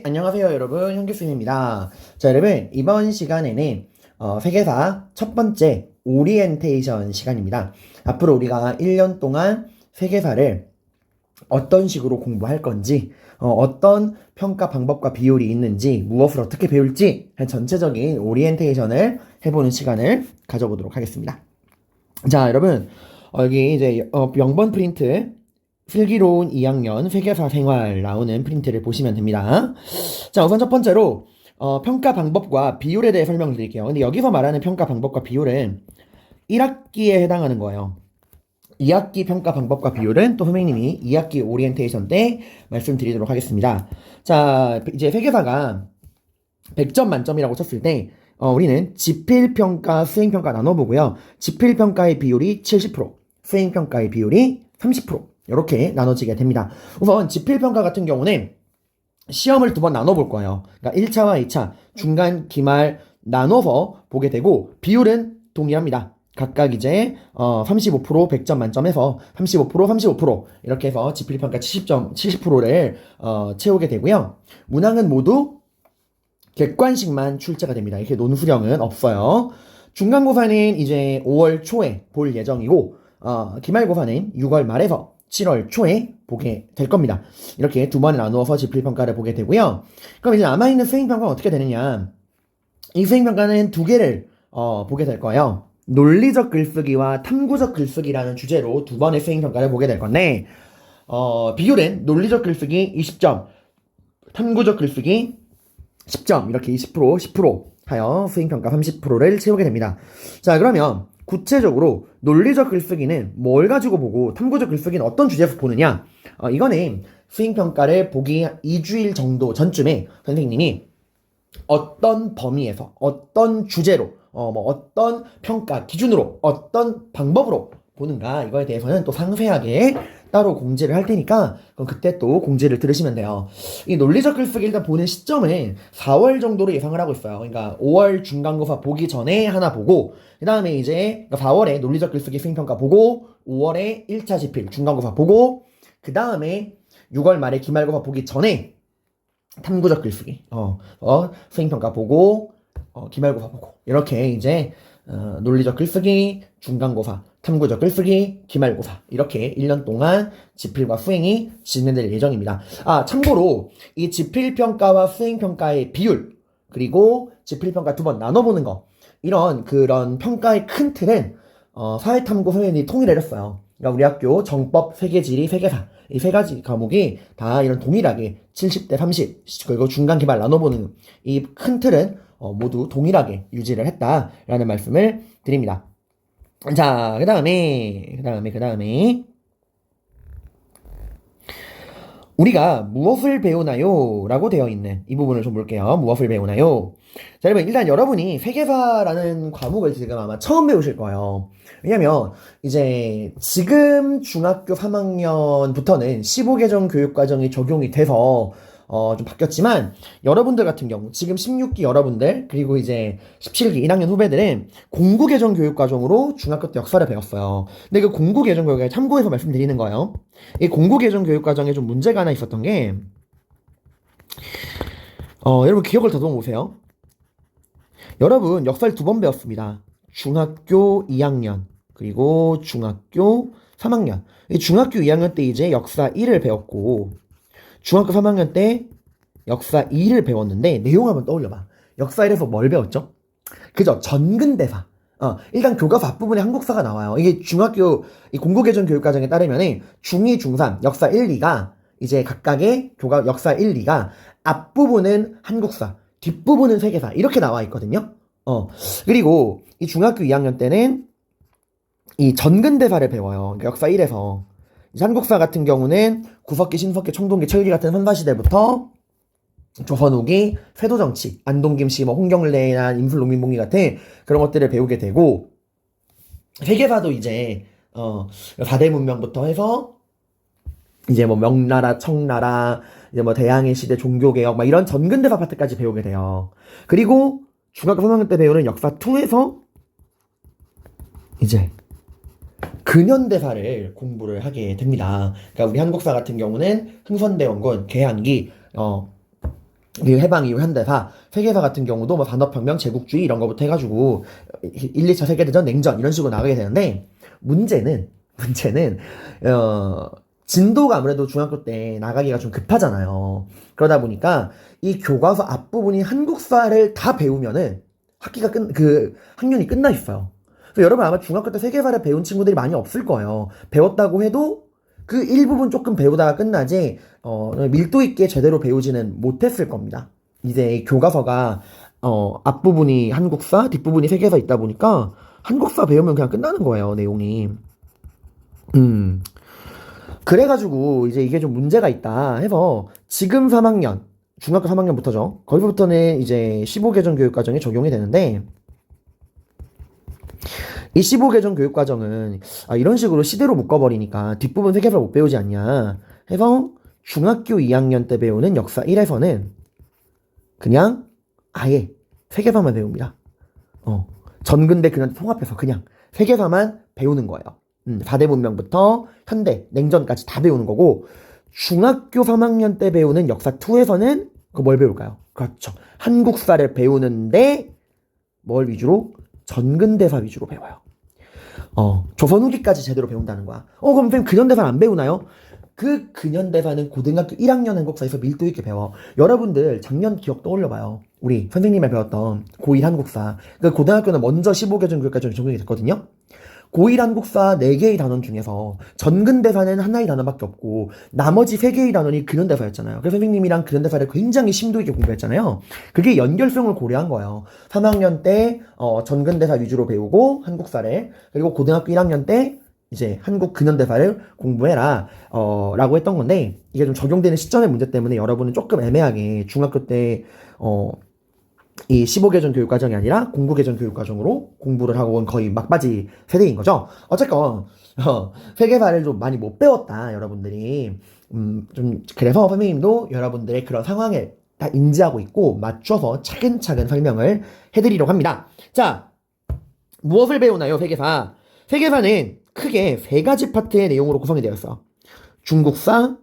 안녕하세요 여러분, 현규쌤입니다. 자 여러분, 이번 시간에는 세계사 첫 번째 오리엔테이션 시간입니다. 앞으로 우리가 1년 동안 세계사를 어떤 식으로 공부할 건지, 어떤 평가 방법과 비율이 있는지, 무엇을 어떻게 배울지 전체적인 오리엔테이션을 해보는 시간을 가져보도록 하겠습니다. 자 여러분, 여기 이제 명번 프린트 슬기로운 2학년 세계사 생활 나오는 프린트를 보시면 됩니다. 자, 우선 첫 번째로 평가 방법과 비율에 대해 설명을 드릴게요. 근데 여기서 말하는 평가 방법과 비율은 1학기에 해당하는 거예요. 2학기 평가 방법과 비율은 또 선생님이 2학기 오리엔테이션 때 말씀드리도록 하겠습니다. 자, 이제 세계사가 100점 만점이라고 쳤을 때 우리는 지필평가, 수행평가 나눠보고요. 지필평가의 비율이 70%, 수행평가의 비율이 30%. 이렇게 나눠지게 됩니다. 우선 지필평가 같은 경우는 시험을 두 번 나눠볼 거예요. 그러니까 1차와 2차, 중간, 기말 나눠서 보게 되고 비율은 동일합니다. 각각 이제 35% 100점 만점에서 35% 35% 이렇게 해서 지필평가 70점 70%를 채우게 되고요. 문항은 모두 객관식만 출제가 됩니다. 이렇게 논술형은 없어요. 중간고사는 이제 5월 초에 볼 예정이고 기말고사는 6월 말에서 7월 초에 보게 될 겁니다. 이렇게 두 번에 나누어서 지필평가를 보게 되고요. 그럼 이제 남아있는 수행평가는 어떻게 되느냐. 이 수행평가는 두 개를 보게 될 거예요. 논리적 글쓰기와 탐구적 글쓰기라는 주제로 두 번의 수행평가를 보게 될 건데 비율은 논리적 글쓰기 20점, 탐구적 글쓰기 10점 이렇게 20% 10% 하여 수행평가 30%를 채우게 됩니다. 자 그러면 구체적으로 논리적 글쓰기는 뭘 가지고 보고 탐구적 글쓰기는 어떤 주제에서 보느냐. 이거는 수행평가를 보기 2주일 정도 전쯤에 선생님이 어떤 범위에서 어떤 주제로 어떤 평가 기준으로 어떤 방법으로 보는가 이거에 대해서는 또 상세하게 따로 공지를 할 테니까 그럼 그때 또 공지를 들으시면 돼요. 이 논리적 글쓰기 일단 보는 시점은 4월 정도로 예상을 하고 있어요. 그러니까 5월 중간고사 보기 전에 하나 보고 그 다음에 이제 4월에 논리적 글쓰기 수행평가 보고 5월에 1차 지필 중간고사 보고 그 다음에 6월 말에 기말고사 보기 전에 탐구적 글쓰기 수행평가 보고 기말고사 보고 이렇게 이제 논리적 글쓰기, 중간고사, 탐구적 글쓰기, 기말고사 이렇게 1년 동안 지필과 수행이 진행될 예정입니다. 참고로 이 지필평가와 수행평가의 비율 그리고 지필평가 두 번 나눠보는 거 이런 그런 평가의 큰 틀은 사회탐구 선생님이 통일을 했어요. 그러니까 우리 학교 정법, 세계지리, 세계사 이 세 가지 과목이 다 이런 동일하게 70대 30 그리고 중간 기말 나눠보는 이 큰 틀은 모두 동일하게 유지를 했다라는 말씀을 드립니다. 자, 그 다음에 우리가 무엇을 배우나요? 라고 되어 있는 이 부분을 좀 볼게요. 무엇을 배우나요? 자, 여러분 일단 여러분이 세계사라는 과목을 지금 아마 처음 배우실 거예요. 왜냐면 이제 지금 중학교 3학년부터는 15개정 교육과정이 적용이 돼서 좀 바뀌었지만 여러분들 같은 경우 지금 16기 여러분들 그리고 이제 17기 1학년 후배들은 공구개정 교육과정으로 중학교 때 역사를 배웠어요. 근데 그 공구개정 교육에 참고해서 말씀드리는 거예요. 이 공구개정 교육과정에 좀 문제가 하나 있었던 게 여러분 기억을 더듬어 보세요. 여러분 역사를 두 번 배웠습니다. 중학교 2학년 그리고 중학교 3학년. 중학교 2학년 때 이제 역사 1을 배웠고 중학교 3학년 때 역사 2를 배웠는데 내용 한번 떠올려봐. 역사 1에서 뭘 배웠죠? 그죠? 전근대사. 일단 교과서 앞부분에 한국사가 나와요. 이게 중학교 이 공부개정 교육과정에 따르면 중2, 중3 역사 1, 2가 이제 각각의 역사 1, 2가 앞부분은 한국사, 뒷부분은 세계사 이렇게 나와 있거든요. 그리고 이 중학교 2학년 때는 이 전근대사를 배워요. 그러니까 역사 1에서. 한국사 같은 경우는 구석기, 신석기, 청동기, 철기 같은 선사시대부터 조선 후기, 세도정치, 안동김씨, 홍경래나 임술농민봉기 같은 그런 것들을 배우게 되고 세계사도 이제 4대 문명부터 해서 이제 명나라, 청나라, 이제 대항해 시대 종교개혁 막 이런 전근대사 파트까지 배우게 돼요. 그리고 중학교 3학년 때 배우는 역사 2에서 이제 근현대사를 공부를 하게 됩니다. 그러니까 우리 한국사 같은 경우는 흥선대원군, 개항기, 이 해방 이후 현대사, 세계사 같은 경우도 뭐 산업혁명, 제국주의 이런 거부터 해가지고 1, 2차 세계대전, 냉전 이런 식으로 나가게 되는데 문제는 진도가 아무래도 중학교 때 나가기가 좀 급하잖아요. 그러다 보니까 이 교과서 앞부분이 한국사를 다 배우면은 학년이 끝나 있어요. 그래서 여러분 아마 중학교 때 세계사를 배운 친구들이 많이 없을 거예요. 배웠다고 해도 그 일부분 조금 배우다가 끝나지, 밀도 있게 제대로 배우지는 못했을 겁니다. 이제 교과서가, 앞부분이 한국사, 뒷부분이 세계사 있다 보니까 한국사 배우면 그냥 끝나는 거예요, 내용이. 그래가지고 이제 이게 좀 문제가 있다 해서 지금 3학년, 중학교 3학년부터죠. 거기부터는 이제 15개정 교육과정이 적용이 되는데, 이 15개정 교육과정은 이런 식으로 시대로 묶어버리니까 뒷부분 세계사를 못 배우지 않냐 해서 중학교 2학년 때 배우는 역사 1에서는 그냥 아예 세계사만 배웁니다. 전근대 그냥 통합해서 그냥 세계사만 배우는 거예요. 4대 문명부터 현대, 냉전까지 다 배우는 거고, 중학교 3학년 때 배우는 역사 2에서는 뭘 배울까요? 그렇죠. 한국사를 배우는데 뭘 위주로? 전근대사 위주로 배워요. 조선 후기까지 제대로 배운다는 거야. 그럼 선생님 근현대사 안 배우나요? 그 근현대사는 고등학교 1학년 한국사에서 밀도 있게 배워. 여러분들 작년 기억 떠올려봐요. 우리 선생님이 배웠던 고1 한국사. 그 고등학교는 먼저 15개정 교육까지 적용이 됐거든요. 고1 한국사 4개의 단원 중에서 전근대사는 하나의 단원밖에 없고 나머지 3개의 단원이 근현대사였잖아요. 그래서 선생님이랑 근현대사를 굉장히 심도 있게 공부했잖아요. 그게 연결성을 고려한 거예요. 3학년 때 전근대사 위주로 배우고 한국사를, 그리고 고등학교 1학년 때 이제 한국 근현대사를 공부해라 라고 했던 건데, 이게 좀 적용되는 시점의 문제 때문에 여러분은 조금 애매하게 중학교 때 이 15개정 교육과정이 아니라 공부개정 교육과정으로 공부를 하고 온 거의 막바지 세대인 거죠. 어쨌건 세계사를 좀 많이 못 배웠다 여러분들이. 좀 그래서 선생님도 여러분들의 그런 상황을 다 인지하고 있고 맞춰서 차근차근 설명을 해드리려고 합니다. 자, 무엇을 배우나요? 세계사. 세계사는 크게 3가지 파트의 내용으로 구성이 되어 있어요. 중국사,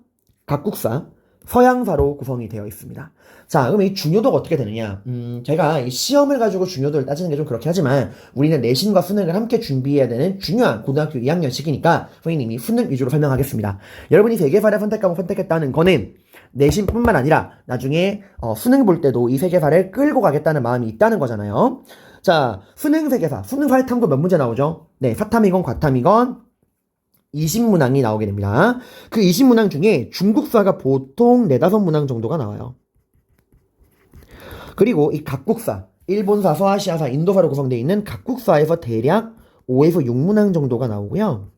각국사, 서양사로 구성이 되어 있습니다. 자, 그럼 이 중요도가 어떻게 되느냐? 제가 이 시험을 가지고 중요도를 따지는 게 좀 그렇긴 하지만 우리는 내신과 수능을 함께 준비해야 되는 중요한 고등학교 2학년 시기니까 선생님이 수능 위주로 설명하겠습니다. 여러분이 세계사를 선택하고 선택했다는 거는 내신뿐만 아니라 나중에 수능 볼 때도 이 세계사를 끌고 가겠다는 마음이 있다는 거잖아요. 자, 수능 세계사, 수능 사회탐구 몇 문제 나오죠? 네, 사탐이건 과탐이건 20문항이 나오게 됩니다. 그 20문항 중에 중국사가 보통 4, 5문항 정도가 나와요. 그리고 이 각국사, 일본사, 서아시아사, 인도사로 구성되어 있는 각국사에서 대략 5에서 6문항 정도가 나오고요.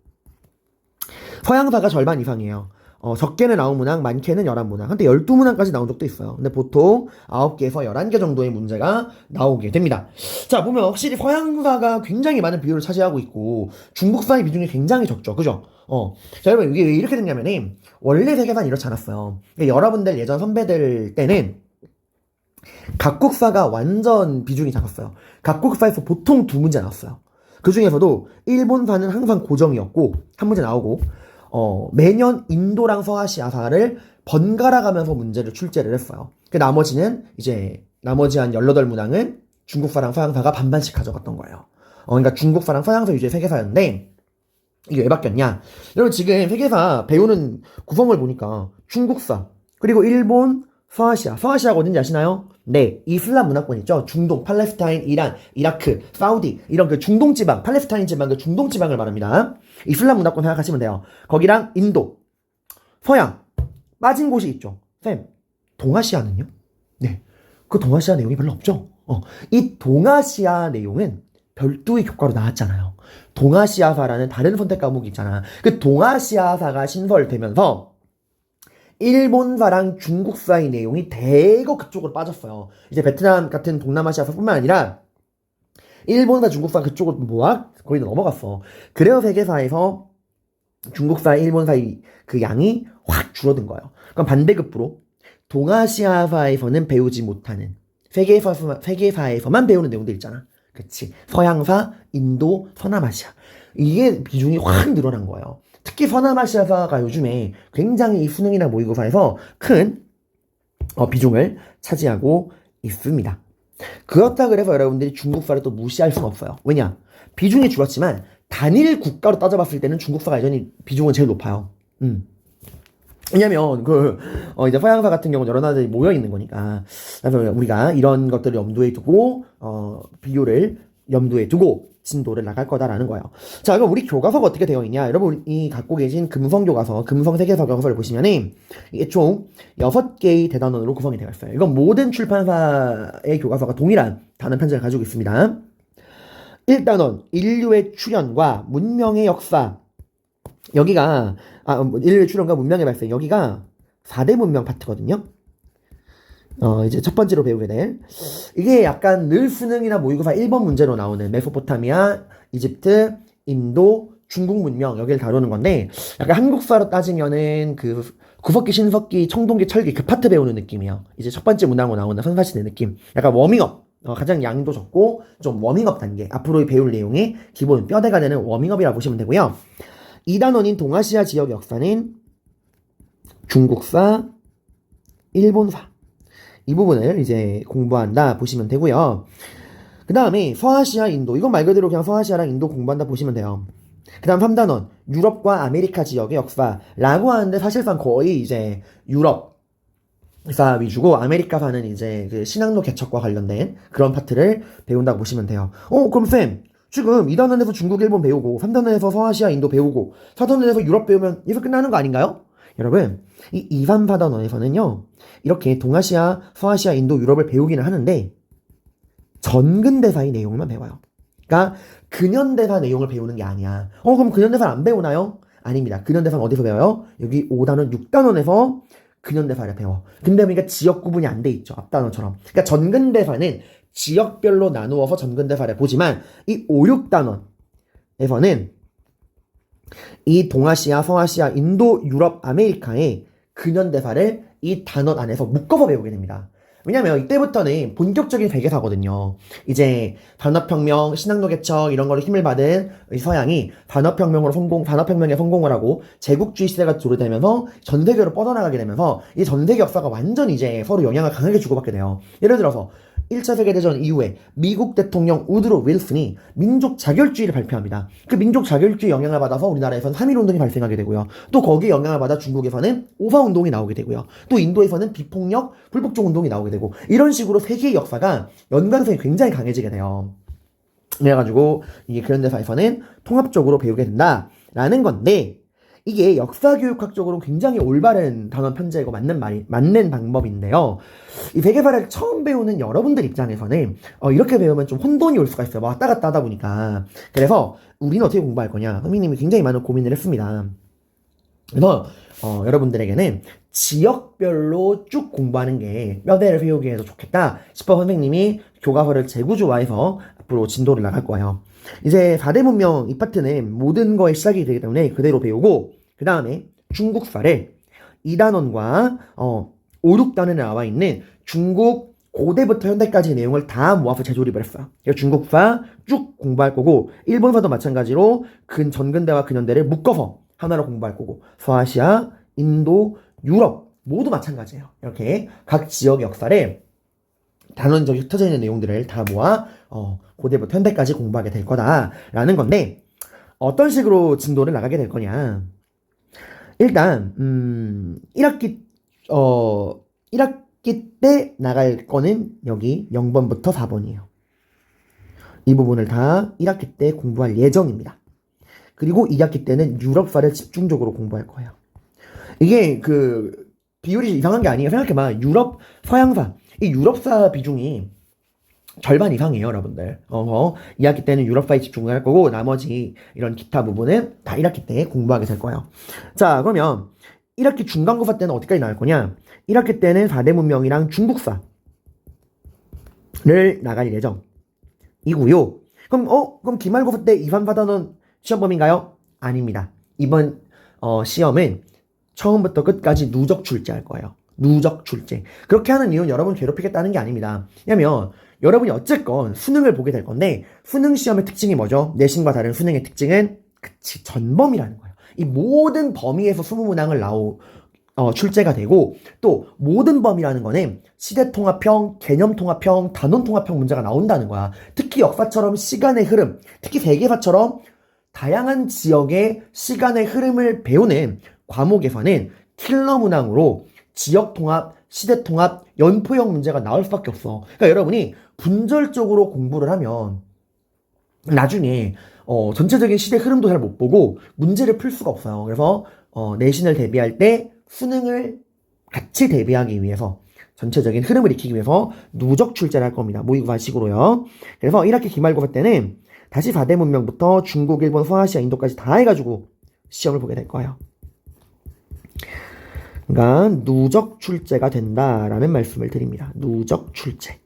서양사가 절반 이상이에요. 적게는 9문항, 많게는 11문항. 한때 12문항까지 나온 적도 있어요. 근데 보통 9개에서 11개 정도의 문제가 나오게 됩니다. 자, 보면 확실히 서양사가 굉장히 많은 비율을 차지하고 있고 중국사의 비중이 굉장히 적죠. 그죠? 자, 여러분 이게 왜 이렇게 됐냐면은 원래 세계사는 이렇지 않았어요. 그러니까 여러분들 예전 선배들 때는 각국사가 완전 비중이 작았어요. 각국사에서 보통 2문제 나왔어요. 그 중에서도 일본사는 항상 고정이었고 한 문제 나오고, 매년 인도랑 서아시아사를 번갈아 가면서 문제를 출제를 했어요. 그 나머지는 이제 나머지 한 18문항은 중국사랑 서양사가 반반씩 가져갔던 거예요. 그러니까 중국사랑 서양사 위주의 세계사였는데 이게 왜 바뀌었냐? 여러분 지금 세계사 배우는 구성을 보니까 중국사, 그리고 일본, 서아시아가 어딘지 아시나요? 네, 이슬람 문화권 있죠? 중동, 팔레스타인, 이란, 이라크, 사우디 이런 그 중동 지방, 팔레스타인 지방, 그 중동 지방을 말합니다. 이슬람 문화권 생각하시면 돼요. 거기랑 인도, 서양 빠진 곳이 있죠. 쌤, 동아시아는요? 네, 그 동아시아 내용이 별로 없죠. 이 동아시아 내용은 별도의 교과로 나왔잖아요. 동아시아사라는 다른 선택 과목이 있잖아. 그 동아시아사가 신설되면서 일본사랑 중국사의 내용이 대거 그쪽으로 빠졌어요. 이제 베트남 같은 동남아시아사뿐만 아니라 일본사, 중국사 그쪽으로 거의 넘어갔어. 그래서 세계사에서 중국사, 일본사의 그 양이 확 줄어든 거예요. 그럼 반대급부로 동아시아사에서는 배우지 못하는 세계사에서만 배우는 내용들 있잖아. 그치? 서양사, 인도, 서남아시아. 이게 비중이 확 늘어난 거예요. 특히 서남아시아사가 요즘에 굉장히 이 수능이나 모의고사에서 큰 비중을 차지하고 있습니다. 그렇다 그래서 여러분들이 중국사를 또 무시할 수는 없어요. 왜냐? 비중이 줄었지만 단일 국가로 따져봤을 때는 중국사가 여전히 비중은 제일 높아요. 왜냐면 이제 서양사 같은 경우는 여러 나라들이 모여 있는 거니까. 그래서 우리가 이런 것들을 염두에 두고 비교를 염두에 두고 진도를 나갈 거다라는 거예요. 자, 그럼 우리 교과서가 어떻게 되어 있냐? 여러분이 갖고 계신 금성 교과서, 금성 세계사 교과서를 보시면은 이게 총 6개의 대단원으로 구성이 되어 있어요. 이건 모든 출판사의 교과서가 동일한 단원 편제를 가지고 있습니다. 1단원, 인류의 출현과 문명의 역사. 여기가 인류의 출현과 문명의 발생. 여기가 4대 문명 파트거든요. 이제 첫 번째로 배우게 될 이게 약간 늘 수능이나 모의고사 1번 문제로 나오는 메소포타미아, 이집트, 인도, 중국 문명 여기를 다루는 건데 약간 한국사로 따지면은 그 구석기, 신석기, 청동기, 철기 그 파트 배우는 느낌이에요. 이제 첫 번째 문항으로 나오는 선사시대 느낌. 약간 워밍업. 가장 양도 적고 좀 워밍업 단계. 앞으로 배울 내용의 기본 뼈대가 되는 워밍업이라고 보시면 되고요. 2단원인 동아시아 지역 역사는 중국사, 일본사. 이 부분을 이제 공부한다 보시면 되고요. 그 다음에 서아시아, 인도. 이건 말 그대로 그냥 서아시아랑 인도 공부한다 보시면 돼요. 그 다음 3단원. 유럽과 아메리카 지역의 역사라고 하는데 사실상 거의 이제 유럽사 위주고 아메리카사는 이제 그 신항로 개척과 관련된 그런 파트를 배운다고 보시면 돼요. 그럼 쌤, 지금 2단원에서 중국, 일본 배우고 3단원에서 서아시아, 인도 배우고 4단원에서 유럽 배우면 이래서 끝나는 거 아닌가요? 여러분, 이 2, 3, 4단원에서는요, 이렇게 동아시아, 서아시아, 인도, 유럽을 배우기는 하는데, 전근대사의 내용만 배워요. 그러니까, 근현대사 내용을 배우는 게 아니야. 그럼 근현대사를 안 배우나요? 아닙니다. 근현대사는 어디서 배워요? 여기 5단원, 6단원에서 근현대사를 배워. 근데 그러니까 지역 구분이 안 돼 있죠. 앞단원처럼. 그러니까 전근대사는 지역별로 나누어서 전근대사를 보지만, 이 5, 6단원에서는 이 동아시아, 서아시아, 인도, 유럽, 아메리카의 근현대사를 이 단원 안에서 묶어서 배우게 됩니다. 왜냐면 이때부터는 본격적인 세계사거든요. 이제 산업혁명, 신항로 개척 이런 거를 힘을 받은 서양이 산업혁명에 성공을 하고 제국주의 시대가 조르되면서 전 세계로 뻗어나가게 되면서 이 전 세계 역사가 완전 이제 서로 영향을 강하게 주고받게 돼요. 예를 들어서 1차 세계대전 이후에 미국 대통령 우드로 윌슨이 민족 자결주의를 발표합니다. 그 민족 자결주의 영향을 받아서 우리나라에서는 3.1운동이 발생하게 되고요. 또 거기에 영향을 받아 중국에서는 오사운동이 나오게 되고요. 또 인도에서는 비폭력, 불복종운동이 나오게 되고 이런 식으로 세계의 역사가 연관성이 굉장히 강해지게 돼요. 그래가지고 이게 근현대사에서는 통합적으로 배우게 된다라는 건데 이게 역사교육학적으로 굉장히 올바른 단원 편제고 맞는 방법인데요. 이 세계사를 처음 배우는 여러분들 입장에서는 이렇게 배우면 좀 혼돈이 올 수가 있어요. 왔다 갔다 하다 보니까. 그래서 우리는 어떻게 공부할 거냐? 선생님이 굉장히 많은 고민을 했습니다. 그래서 여러분들에게는 지역별로 쭉 공부하는 게 뼈대를 세우기에도 좋겠다 싶어 선생님이 교과서를 재구조화해서 앞으로 진도를 나갈 거예요. 이제 4대 문명 이 파트는 모든 거의 시작이 되기 때문에 그대로 배우고 그 다음에 중국사를 2단원과 5, 6단원에 나와 있는 중국 고대부터 현대까지의 내용을 다 모아서 재조립을 했어요. 중국사 쭉 공부할 거고 일본사도 마찬가지로 전근대와 근현대를 묶어서 하나로 공부할 거고 서아시아, 인도, 유럽 모두 마찬가지예요. 이렇게 각 지역 역사를 단원적이 흩어져 있는 내용들을 다 모아 고대부터 현대까지 공부하게 될 거다라는 건데 어떤 식으로 진도를 나가게 될 거냐. 일단 1학기 때 나갈 거는 여기 0번부터 4번이에요. 이 부분을 다 1학기 때 공부할 예정입니다. 그리고 2학기 때는 유럽사를 집중적으로 공부할 거예요. 이게 그 비율이 이상한 게 아니에요. 생각해봐. 유럽 서양사 이 유럽사 비중이 절반 이상이에요, 여러분들. 2학기 때는 유럽사에 집중을 할 거고 나머지 이런 기타 부분은 다 1학기 때 공부하게 될 거예요. 자, 그러면 1학기 중간고사 때는 어디까지 나갈 거냐? 1학기 때는 4대 문명이랑 중국사를 나갈 예정이고요. 그럼 기말고사 때 2, 3, 4단원 시험 범위인가요? 아닙니다. 이번 시험은 처음부터 끝까지 누적 출제할 거예요. 누적 출제. 그렇게 하는 이유는 여러분 괴롭히겠다는 게 아닙니다. 왜냐면 여러분이 어쨌건 수능을 보게 될 건데 수능 시험의 특징이 뭐죠? 내신과 다른 수능의 특징은 전범이라는 거예요. 이 모든 범위에서 20문항을 출제가 되고 또 모든 범위라는 거는 시대통합형, 개념통합형, 단원통합형 문제가 나온다는 거야. 특히 역사처럼 시간의 흐름, 특히 세계사처럼 다양한 지역의 시간의 흐름을 배우는 과목에서는 킬러 문항으로 지역통합, 시대통합, 연포형 문제가 나올 수밖에 없어. 그러니까 여러분이 분절적으로 공부를 하면 나중에 전체적인 시대 흐름도 잘 못 보고 문제를 풀 수가 없어요. 그래서 내신을 대비할 때 수능을 같이 대비하기 위해서 전체적인 흐름을 익히기 위해서 누적 출제를 할 겁니다. 모의고사식으로요. 그래서 1학기 기말고사 때는 다시 4대 문명부터 중국, 일본, 서아시아, 인도까지 다 해가지고 시험을 보게 될 거예요. 그러니까 누적 출제가 된다라는 말씀을 드립니다. 누적 출제.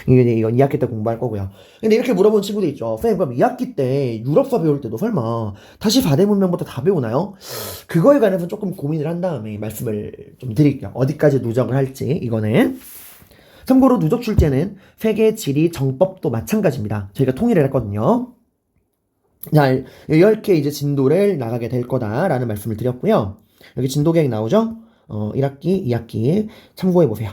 이건 2학기 때 공부할 거고요. 근데 이렇게 물어보는 친구들 있죠. 쌤, 그럼 2학기 때 유럽사 배울 때도 설마 다시 4대 문명부터 다 배우나요? 그거에 관해서 조금 고민을 한 다음에 말씀을 좀 드릴게요. 어디까지 누적을 할지. 이거는 참고로 누적 출제는 세계 지리 정법도 마찬가지입니다. 저희가 통일을 했거든요. 자, 이렇게 이제 진도를 나가게 될 거다라는 말씀을 드렸고요. 여기 진도 계획 나오죠? 1학기, 2학기 참고해보세요.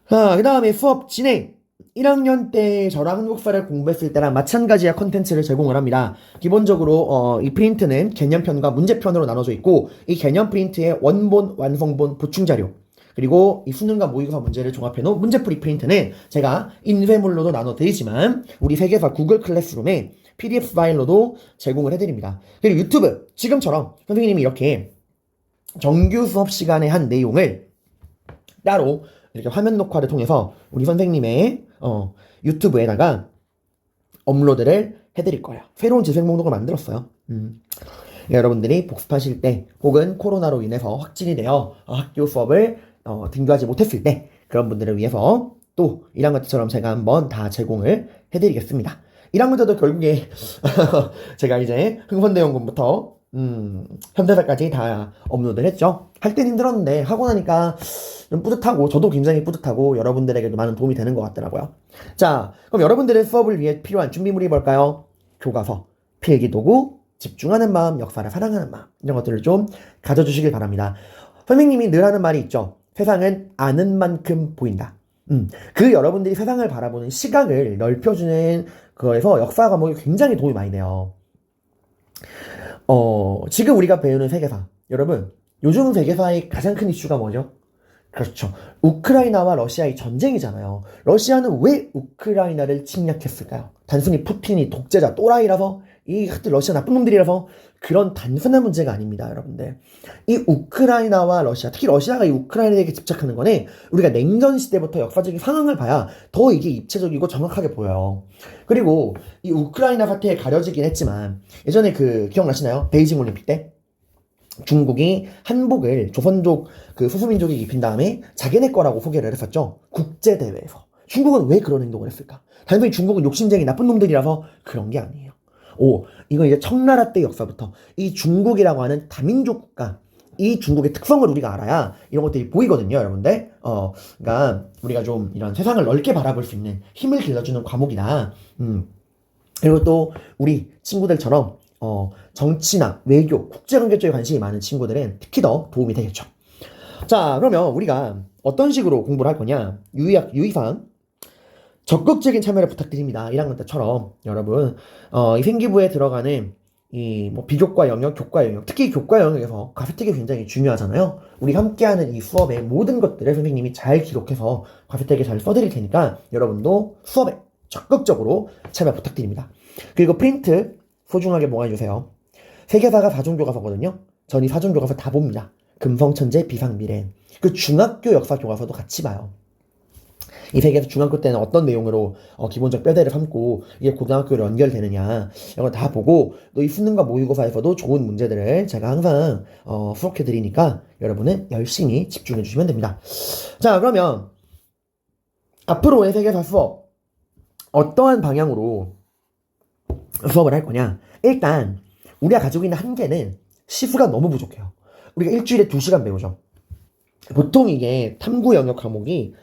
자, 그 다음에 수업 진행. 1학년 때 저랑 한국사를 공부했을 때랑 마찬가지의 컨텐츠를 제공을 합니다. 기본적으로 이 프린트는 개념편과 문제편으로 나눠져 있고 이 개념 프린트의 원본, 완성본, 보충자료 그리고 이 수능과 모의고사 문제를 종합해놓은 문제풀이 프린트는 제가 인쇄물로도 나눠드리지만 우리 세계사 구글 클래스룸에 PDF 파일로도 제공을 해드립니다. 그리고 유튜브 지금처럼 선생님이 이렇게 정규 수업 시간에 한 내용을 따로 이렇게 화면 녹화를 통해서 우리 선생님의 유튜브에다가 업로드를 해드릴 거예요. 새로운 재생 목록을 만들었어요. 여러분들이 복습하실 때 혹은 코로나로 인해서 확진이 되어 학교 수업을 등교하지 못했을 때 그런 분들을 위해서 또 1학년 때처럼 제가 한번 다 제공을 해드리겠습니다. 1학년 때도 결국에 제가 이제 흥선대원군부터 현대사까지 다 업로드를 했죠. 할 땐 힘들었는데 하고 나니까 좀 뿌듯하고 저도 굉장히 뿌듯하고 여러분들에게도 많은 도움이 되는 것 같더라고요. 자, 그럼 여러분들의 수업을 위해 필요한 준비물이 뭘까요? 교과서, 필기도구, 집중하는 마음, 역사를 사랑하는 마음 이런 것들을 좀 가져주시길 바랍니다. 선생님이 늘 하는 말이 있죠. 세상은 아는 만큼 보인다. 그 여러분들이 세상을 바라보는 시각을 넓혀주는 거에서 역사 과목이 굉장히 도움이 많이 돼요. 지금 우리가 배우는 세계사. 여러분, 요즘 세계사의 가장 큰 이슈가 뭐죠? 그렇죠. 우크라이나와 러시아의 전쟁이잖아요. 러시아는 왜 우크라이나를 침략했을까요? 단순히 푸틴이 독재자 또라이라서 이 러시아 나쁜 놈들이라서 그런 단순한 문제가 아닙니다, 여러분들. 이 우크라이나와 러시아, 특히 러시아가 이 우크라이나에게 집착하는 거는 우리가 냉전 시대부터 역사적인 상황을 봐야 더 이게 입체적이고 정확하게 보여요. 그리고 이 우크라이나 사태에 가려지긴 했지만 예전에 기억나시나요? 베이징 올림픽 때? 중국이 한복을 조선족 소수민족이 입힌 다음에 자기네 거라고 소개를 했었죠. 국제대회에서. 중국은 왜 그런 행동을 했을까? 단순히 중국은 욕심쟁이 나쁜 놈들이라서 그런 게 아니에요. 이건 이제 청나라 때 역사부터 이 중국이라고 하는 다민족 국가, 이 중국의 특성을 우리가 알아야 이런 것들이 보이거든요, 여러분들. 그러니까 우리가 좀 이런 세상을 넓게 바라볼 수 있는 힘을 길러주는 과목이다. 그리고 또 우리 친구들처럼 정치나 외교, 국제관계 쪽에 관심이 많은 친구들은 특히 더 도움이 되겠죠. 자, 그러면 우리가 어떤 식으로 공부를 할 거냐? 유의사항 적극적인 참여를 부탁드립니다. 1학년 때처럼 여러분 이 생기부에 들어가는 이 비교과 영역, 교과 영역, 특히 교과 영역에서 과세택이 굉장히 중요하잖아요. 우리 함께하는 이 수업의 모든 것들을 선생님이 잘 기록해서 과세택에 잘 써드릴 테니까 여러분도 수업에 적극적으로 참여 부탁드립니다. 그리고 프린트 소중하게 보관해주세요. 세계사가 4종 교과서거든요. 전 이 4종 교과서 다 봅니다. 금성천재, 비상미래. 그 중학교 역사 교과서도 같이 봐요. 이 세계에서 중학교 때는 어떤 내용으로 기본적 뼈대를 삼고 이게 고등학교로 연결되느냐 이런 걸 다 보고 또 이 수능과 모의고사에서도 좋은 문제들을 제가 항상 수록해 드리니까 여러분은 열심히 집중해 주시면 됩니다. 자, 그러면 앞으로의 세계사 수업 어떠한 방향으로 수업을 할 거냐? 일단 우리가 가지고 있는 한계는 시수가 너무 부족해요. 우리가 일주일에 2시간 배우죠. 보통 이게 탐구 영역 과목이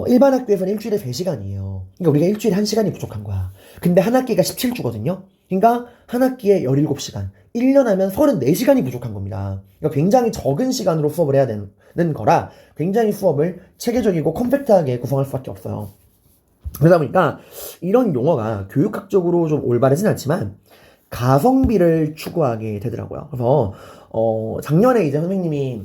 일반 학교에서는 일주일에 3시간이에요. 그러니까 우리가 일주일에 1시간이 부족한 거야. 근데 한 학기가 17주거든요. 그러니까 한 학기에 17시간, 1년 하면 34시간이 부족한 겁니다. 그러니까 굉장히 적은 시간으로 수업을 해야 되는 거라 굉장히 수업을 체계적이고 컴팩트하게 구성할 수밖에 없어요. 그러다 보니까 이런 용어가 교육학적으로 좀 올바르진 않지만 가성비를 추구하게 되더라고요. 그래서 작년에 이제 선생님이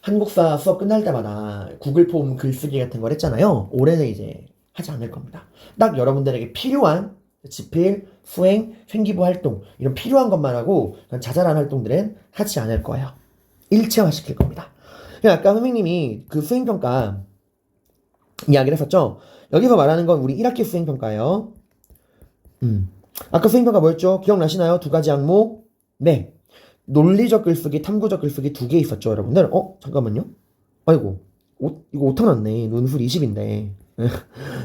한국사 수업 끝날 때마다 구글 폼 글쓰기 같은 걸 했잖아요. 올해는 이제 하지 않을 겁니다. 딱 여러분들에게 필요한 집필, 수행, 생기부 활동 이런 필요한 것만 하고 자잘한 활동들은 하지 않을 거예요. 일체화 시킬 겁니다. 아까 선생님이 그 수행평가 이야기를 했었죠. 여기서 말하는 건 우리 1학기 수행평가예요. 아까 수행평가 뭐였죠? 기억나시나요? 두 가지 항목. 네. 논리적 글쓰기, 탐구적 글쓰기 2개 있었죠, 여러분들. 잠깐만요. 아이고. 이거 오타 났네. 논술 20인데.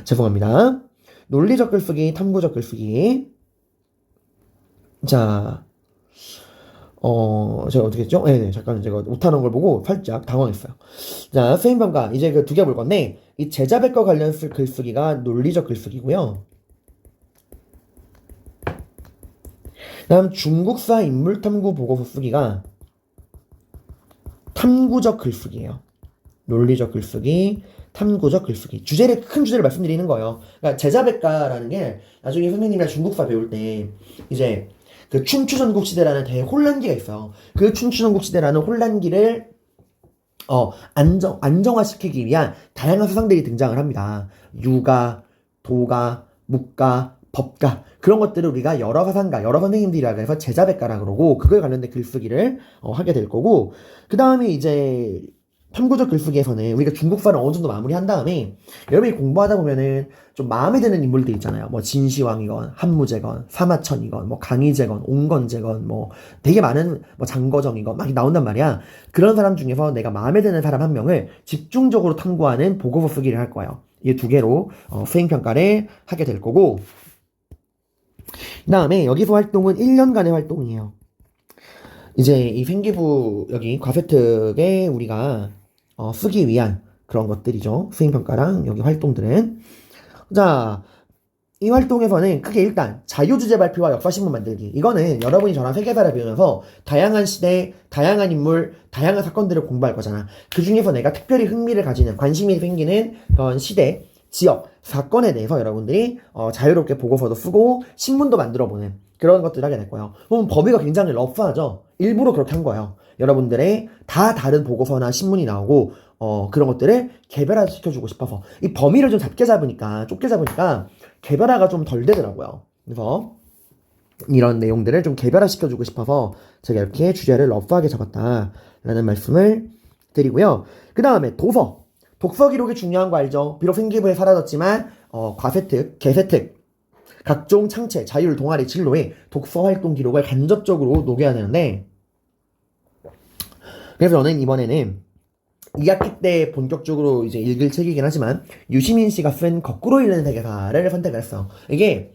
죄송합니다. 논리적 글쓰기, 탐구적 글쓰기. 자, 제가 어떻게 했죠? 네, 잠깐 제가 오타난 걸 보고 살짝 당황했어요. 자, 수행평가. 이제 그 2개 볼 건데, 이 제자백과 관련 글쓰기가 논리적 글쓰기고요. 다음 중국사 인물탐구 보고서 쓰기가 탐구적 글쓰기예요. 논리적 글쓰기, 탐구적 글쓰기. 큰 주제를 말씀드리는 거예요. 그러니까 제자백과라는 게 나중에 선생님이랑 중국사 배울 때 이제 그 춘추전국 시대라는 대혼란기가 있어요. 그 춘추전국 시대라는 혼란기를 안정화시키기 위한 다양한 사상들이 등장을 합니다. 유가, 도가, 묵가, 법가 그런 것들을 우리가 여러 사상가, 여러 선생님들이라고 해서 제자백가라 그러고 그거에 관련된 글쓰기를 하게 될 거고 그 다음에 이제 탐구적 글쓰기에서는 우리가 중국사를 어느 정도 마무리한 다음에 여러분이 공부하다 보면은 좀 마음에 드는 인물들 있잖아요. 뭐 진시황이건 한무제건 사마천이건 뭐 강희제건 옹건제건 뭐 되게 많은 뭐 장거정이건 막 나온단 말이야. 그런 사람 중에서 내가 마음에 드는 사람 한 명을 집중적으로 탐구하는 보고서 쓰기를 할 거예요. 이 2개로 수행평가를 하게 될 거고 그 다음에 여기서 활동은 1년간의 활동이에요. 이제 이 생기부 여기 과세특에 우리가 쓰기 위한 그런 것들이죠. 수행평가랑 여기 활동들은. 자, 이 활동에서는 크게 일단 자유주제 발표와 역사신문 만들기. 이거는 여러분이 저랑 세계사를 배우면서 다양한 시대, 다양한 인물, 다양한 사건들을 공부할 거잖아. 그 중에서 내가 특별히 흥미를 가지는, 관심이 생기는 그런 시대, 지역, 사건에 대해서 여러분들이 자유롭게 보고서도 쓰고 신문도 만들어보는 그런 것들을 하게 될 거예요. 그럼 범위가 굉장히 러프하죠. 일부러 그렇게 한 거예요. 여러분들의 다 다른 보고서나 신문이 나오고 그런 것들을 개별화 시켜주고 싶어서 이 범위를 좀 좁게 잡으니까 개별화가 좀 덜 되더라고요. 그래서 이런 내용들을 좀 개별화 시켜주고 싶어서 제가 이렇게 주제를 러프하게 잡았다라는 말씀을 드리고요. 그 다음에 독서 기록이 중요한 거 알죠? 비록 생기부에 사라졌지만 과세특, 개세특 각종 창체, 자율, 동아리, 진로에 독서 활동 기록을 간접적으로 녹여야 되는데 그래서 저는 이번에는 2학기 때 본격적으로 이제 읽을 책이긴 하지만 유시민 씨가 쓴 거꾸로 읽는 세계사를 선택을 했어요. 이게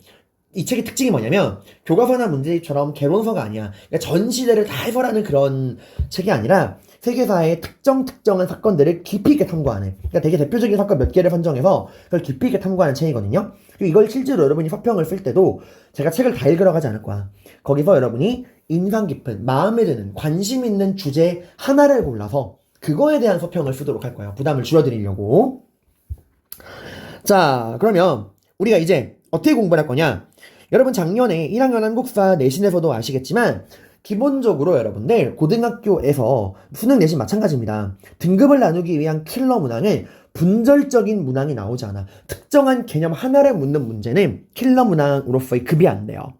이 책의 특징이 뭐냐면 교과서나 문제집처럼 개론서가 아니야. 그러니까 전 시대를 다 해설하는 그런 책이 아니라 세계사의 특정한 사건들을 깊이 있게 탐구하는 그러니까 되게 대표적인 사건 몇 개를 선정해서 그걸 깊이 있게 탐구하는 책이거든요. 그리고 이걸 실제로 여러분이 서평을 쓸 때도 제가 책을 다 읽으러 가지 않을 거야. 거기서 여러분이 인상 깊은, 마음에 드는, 관심 있는 주제 하나를 골라서 그거에 대한 서평을 쓰도록 할 거예요. 부담을 줄여드리려고. 자, 그러면 우리가 이제 어떻게 공부를 할 거냐? 여러분 작년에 1학년 한국사 내신에서도 아시겠지만 기본적으로 여러분들 고등학교에서 수능 내신 마찬가지입니다. 등급을 나누기 위한 킬러 문항은 분절적인 문항이 나오지 않아. 특정한 개념 하나를 묻는 문제는 킬러 문항으로서의 급이 안 돼요.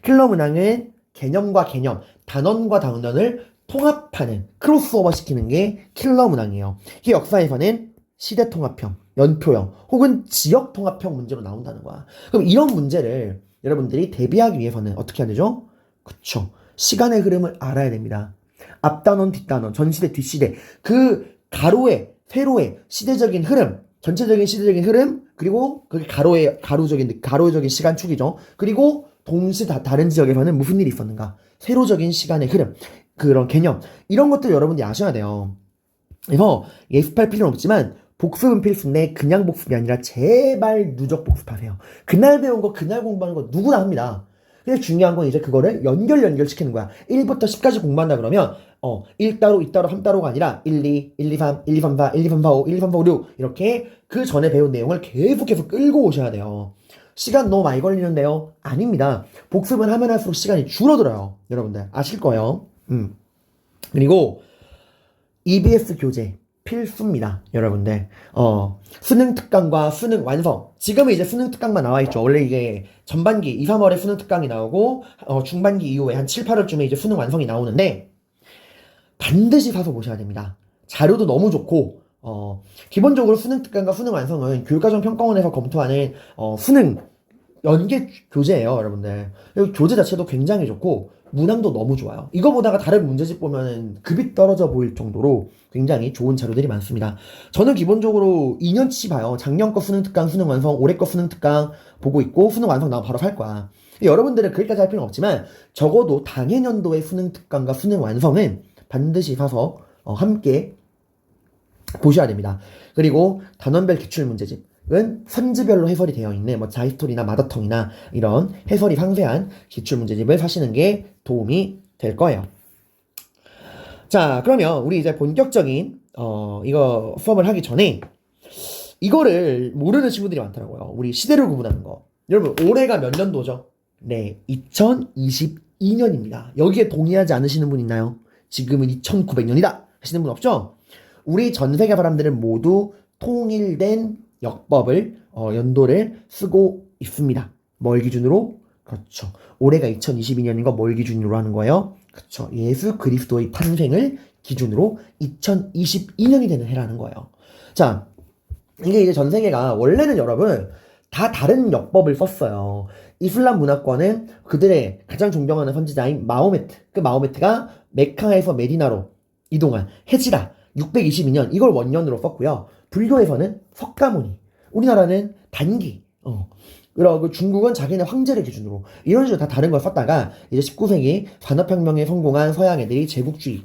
킬러 문항은 개념과 개념, 단원과 단원을 통합하는, 크로스오버 시키는 게 킬러 문항이에요. 이 역사에서는 시대 통합형, 연표형, 혹은 지역 통합형 문제로 나온다는 거야. 그럼 이런 문제를 여러분들이 대비하기 위해서는 어떻게 해야 되죠? 그쵸. 시간의 흐름을 알아야 됩니다. 앞단원, 뒷단원, 전시대, 뒷시대. 그 가로의, 세로의 시대적인 흐름, 전체적인 시대적인 흐름, 그리고 그게 가로적인 시간축이죠. 그리고 동시 다른 지역에서는 무슨 일이 있었는가. 세로적인 시간의 흐름, 그런 개념. 이런 것들 여러분들이 아셔야 돼요. 그래서 예습할 필요는 없지만 복습은 필수인데 그냥 복습이 아니라 제발 누적 복습하세요. 그날 배운 거, 그날 공부하는 거 누구나 합니다. 근데 중요한 건 이제 그거를 연결시키는 거야. 1부터 10까지 공부한다 그러면 1따로, 2따로, 3따로가 아니라 1, 2, 1, 2, 3, 1, 2, 3, 4, 1, 2, 3, 4, 5, 1, 2, 3, 4, 5, 6 이렇게 그 전에 배운 내용을 계속 끌고 오셔야 돼요. 시간 너무 많이 걸리는데요? 아닙니다. 복습을 하면 할수록 시간이 줄어들어요. 여러분들 아실 거예요. 그리고 EBS 교재 필수입니다. 여러분들 수능 특강과 수능 완성, 지금은 이제 수능 특강만 나와있죠. 원래 이게 전반기 2, 3월에 수능 특강이 나오고 중반기 이후에 한 7, 8월쯤에 이제 수능 완성이 나오는데 반드시 사서 보셔야 됩니다. 자료도 너무 좋고 기본적으로 수능 특강과 수능 완성은 교육과정평가원에서 검토하는 수능 연계 교재예요, 여러분들. 그리고 교재 자체도 굉장히 좋고 문항도 너무 좋아요. 이거 보다가 다른 문제집 보면은 급이 떨어져 보일 정도로 굉장히 좋은 자료들이 많습니다. 저는 기본적으로 2년치 봐요. 작년 거 수능 특강, 수능 완성, 올해 거 수능 특강 보고 있고 수능 완성 나오면 바로 살 거야. 여러분들은 그렇게까지 할 필요는 없지만 적어도 당해년도의 수능 특강과 수능 완성은 반드시 사서 함께 보셔야 됩니다. 그리고 단원별 기출문제집은 선지별로 해설이 되어 있는 뭐 자히스토리나 마더텅이나 이런 해설이 상세한 기출문제집을 사시는 게 도움이 될 거예요. 자, 그러면 우리 이제 본격적인 이거 수업을 하기 전에 이거를 모르는 친구들이 많더라고요. 우리 시대를 구분하는 거. 여러분 올해가 몇 년도죠? 네, 2022년입니다. 여기에 동의하지 않으시는 분 있나요? 지금은 2900년이다 하시는 분 없죠? 우리 전 세계 사람들은 모두 통일된 역법을 연도를 쓰고 있습니다. 뭘 기준으로? 그렇죠. 올해가 2022년인 거 뭘 기준으로 하는 거예요? 그렇죠. 예수 그리스도의 탄생을 기준으로 2022년이 되는 해라는 거예요. 자, 이게 이제 전 세계가 원래는 여러분 다 다른 역법을 썼어요. 이슬람 문화권은 그들의 가장 존경하는 선지자인 마호메트, 그 마호메트가 메카에서 메디나로 이동한 헤지라 622년 이걸 원년으로 썼고요. 불교에서는 석가모니, 우리나라는 단기, 그리고 중국은 자기네 황제를 기준으로 이런 식으로 다 다른 걸 썼다가 이제 19세기 산업혁명에 성공한 서양 애들이 제국주의로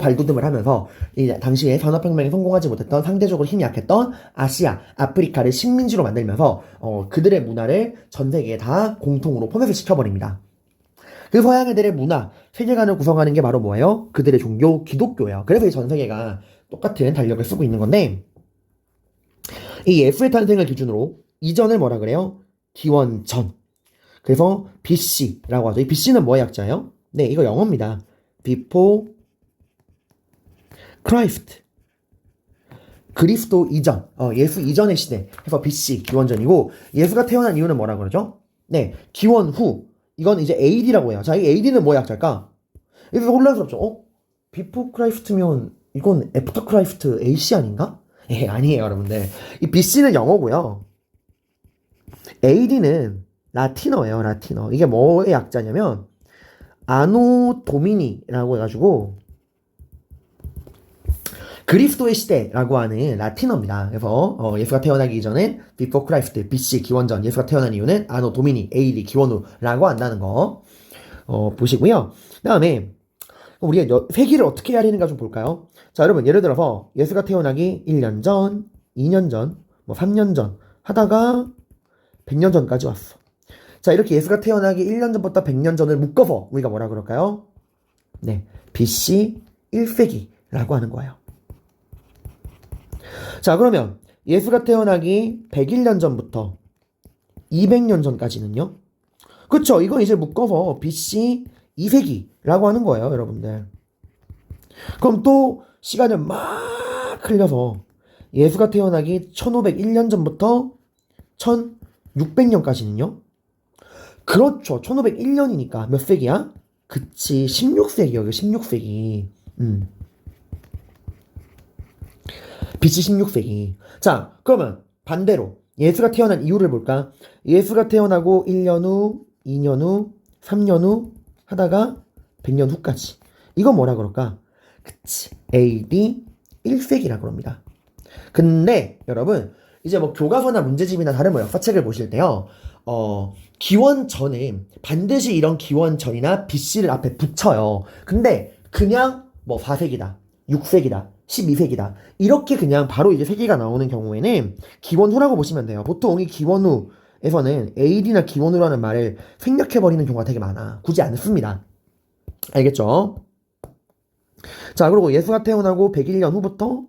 발돋움을 하면서 이제 당시에 산업혁명에 성공하지 못했던 상대적으로 힘이 약했던 아시아, 아프리카를 식민지로 만들면서 그들의 문화를 전 세계에 다 공통으로 포맷을 시켜버립니다. 그 서양 애들의 문화, 세계관을 구성하는 게 바로 뭐예요? 그들의 종교, 기독교예요. 그래서 전 세계가 똑같은 달력을 쓰고 있는 건데 이 예수의 탄생을 기준으로 이전을 뭐라 그래요? 기원전. 그래서 BC라고 하죠. 이 BC는 뭐의 약자예요? 네, 이거 영어입니다. Before Christ. 그리스도 이전, 예수 이전의 시대. 그래서 BC, 기원전이고 예수가 태어난 이유는 뭐라 그러죠? 네, 기원 후. 이건 이제 AD라고 해요. 자, 이 AD는 뭐의 약자일까? 이거 혼란스럽죠? Before Christ면 이건 After Christ AC 아닌가? 예, 아니에요, 여러분들. 이 BC는 영어고요. AD는 라틴어예요, 라틴어. 이게 뭐의 약자냐면 아노 도미니라고 해가지고 그리스도의 시대라고 하는 라틴어입니다. 그래서 예수가 태어나기 이전엔 Before Christ, BC 기원전, 예수가 태어난 이유는 아노 도미니, AD 기원후라고 한다는 거 보시고요. 그 다음에 우리가 세기를 어떻게 헤아리는가 좀 볼까요? 자, 여러분 예를 들어서 예수가 태어나기 1년 전, 2년 전, 뭐 3년 전 하다가 100년 전까지 왔어. 자, 이렇게 예수가 태어나기 1년 전부터 100년 전을 묶어서 우리가 뭐라 그럴까요? 네, BC 1세기라고 하는 거예요. 자, 그러면 예수가 태어나기 101년 전부터 200년 전까지는요? 그쵸, 이건 이제 묶어서 BC 2세기라고 하는 거예요, 여러분들. 그럼 또 시간을 막 흘려서 예수가 태어나기 1501년 전부터 1600년까지는요? 그렇죠. 1501년이니까 몇 세기야? 그치, 16세기요. 16세기. BC 16세기. 자, 그러면 반대로 예수가 태어난 이유를 볼까? 예수가 태어나고 1년 후, 2년 후, 3년 후 하다가 100년 후까지. 이건 뭐라 그럴까? 그치, AD 1세기라고 합니다. 근데 여러분 이제 뭐 교과서나 문제집이나 다른 뭐 역사책을 보실 때요, 기원 전에 반드시 이런 기원 전이나 BC를 앞에 붙여요. 근데 그냥 뭐 4세기다, 6세기다, 12세기다 이렇게 그냥 바로 이제 세기가 나오는 경우에는 기원 후라고 보시면 돼요. 보통 이 기원 후 에서는 AD나 기원으로 하는 말을 생략해버리는 경우가 되게 많아. 굳이 안 씁니다. 알겠죠? 자, 그리고 예수가 태어나고 101년 후부터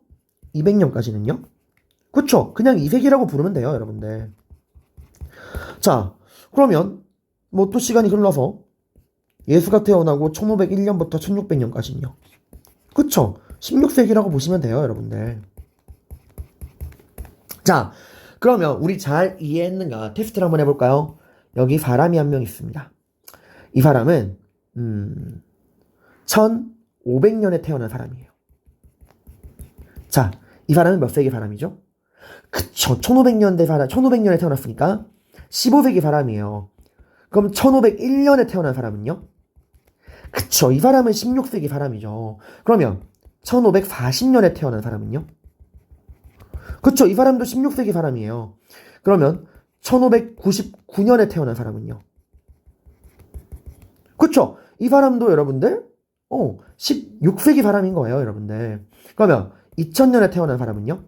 200년까지는요? 그쵸? 그냥 이세기라고 부르면 돼요, 여러분들. 자, 그러면 뭐 또 시간이 흘러서 예수가 태어나고 1501년부터 1600년까지는요? 그쵸? 16세기라고 보시면 돼요, 여러분들. 자, 그러면 우리 잘 이해했는가 테스트를 한번 해볼까요? 여기 사람이 한 명 있습니다. 이 사람은 1500년에 태어난 사람이에요. 자, 이 사람은 몇 세기 사람이죠? 그쵸, 1500년에 태어났으니까 15세기 사람이에요. 그럼 1501년에 태어난 사람은요? 그쵸, 이 사람은 16세기 사람이죠. 그러면 1540년에 태어난 사람은요? 그쵸, 이 사람도 16세기 사람이에요. 그러면 1599년에 태어난 사람은요? 그쵸, 이 사람도 여러분들 16세기 사람인 거예요, 여러분들. 그러면 2000년에 태어난 사람은요?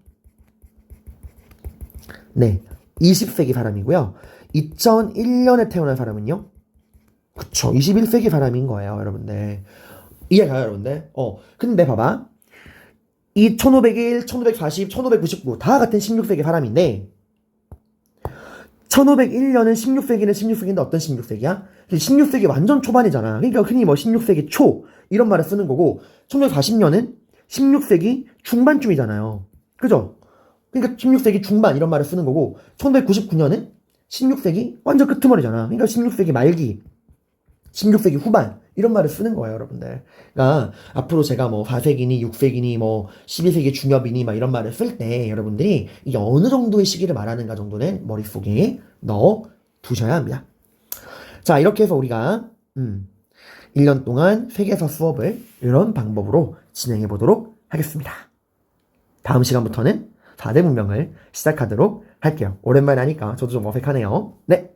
네, 20세기 사람이고요. 2001년에 태어난 사람은요? 그쵸, 21세기 사람인 거예요, 여러분들. 이해가요, 여러분들? 근데 봐봐. 이 1501, 1540, 1599 다 같은 16세기 사람인데 1501년은 16세기인데 어떤 16세기야? 16세기 완전 초반이잖아. 그러니까 흔히 뭐 16세기 초 이런 말을 쓰는 거고 1940년은 16세기 중반쯤이잖아요. 그죠? 그러니까 16세기 중반 이런 말을 쓰는 거고 1999년은 16세기 완전 끄트머리잖아. 그러니까 16세기 말기, 16세기 후반 이런 말을 쓰는 거예요, 여러분들. 그러니까 앞으로 제가 뭐 4세기니 6세기니 뭐 12세기 중엽이니 막 이런 말을 쓸 때 여러분들이 이게 어느 정도의 시기를 말하는가 정도는 머릿속에 넣어 두셔야 합니다. 자, 이렇게 해서 우리가 1년 동안 세계사 수업을 이런 방법으로 진행해 보도록 하겠습니다. 다음 시간부터는 4대 문명을 시작하도록 할게요. 오랜만에 하니까 저도 좀 어색하네요. 네.